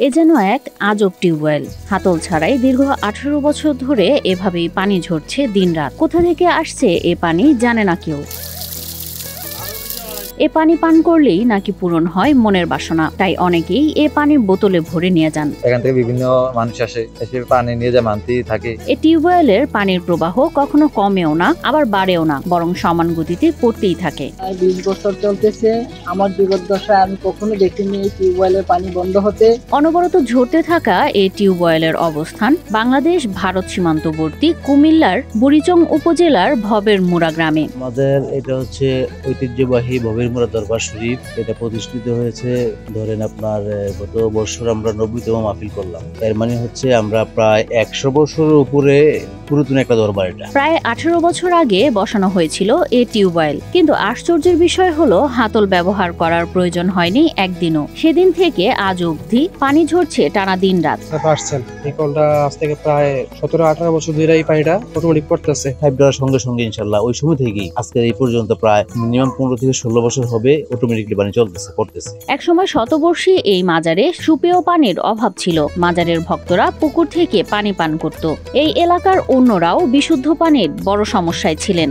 এ যেন এক আজব টিউবওয়েল। হাতল ছাড়াই দীর্ঘ 18 বছর ধরে এভাবেই পানি ঝরছে দিনরাত। কোথা থেকে আসছে এ পানি জানে না কেউ। এ পানি পান করলেই নাকি পূরণ হয় মনের বাসনা, তাই অনেকেই এ পানি বোতলে ভরে নিয়ে যান। এখান থেকে বিভিন্ন মানুষ এসে পানি নিয়ে যায়, মানতেই থাকে। এ টিউবওয়েলের পানির প্রবাহ কখনো কমেও না, আবার বাড়েও না, বরং সমান গতিতে পড়তেই থাকে। 20 বছর চলতেছে, আমার জীবদ্দশায় আমি কখনো দেখিনি এই টিউবওয়েলের পানি বন্ধ হতে। অনবরত ঝরতে থাকা এই টিউবওয়েলের অবস্থান বাংলাদেশ ভারত সীমান্তবর্তী কুমিল্লার বুড়িচং উপজেলার ভবের মুড়া গ্রামে। আমাদের এটা হচ্ছে ঐতিহ্যবাহী ভবের মুড়া দরবার শরীফ। এটা প্রতিষ্ঠিত হয়েছে ধরেন আপনার গত বছর আমরা 90তম মাহফিল করলাম। এর মানে হচ্ছে আমরা প্রায় 100 বছরের উপরে পুরাতন একটা দরবার। এটা প্রায় 18 বছর আগে বসানো হয়েছিল এই টিউবওয়েল, কিন্তু আশ্চর্যের বিষয় হলো হাতল ব্যবহার করার প্রয়োজন হয়নি একদিনও। সেদিন থেকে আজ অবধি পানি ঝরছে টানা দিনরাত। এই কলটা আজ থেকে প্রায় 17-18 বছর ধরে এই পানিটা অটোমেটিক পড়তেছে। পাইপ দেওয়ার সঙ্গে সঙ্গে ইনশাল্লাহ ওই সময় থেকেই আজকে এই পর্যন্ত প্রায় মিনিমাম 15 থেকে 16 বছর হবে অটোমেটিকলি পানি চলতেছে, পড়তেছে। একসময় শতবর্ষী এই মাজারে সুপেয় পানির অভাব ছিল। মাজারের ভক্তরা পুকুর থেকে পানি পান করত। এই এলাকার অন্যরাও বিশুদ্ধ পানির বড় সমস্যায় ছিলেন।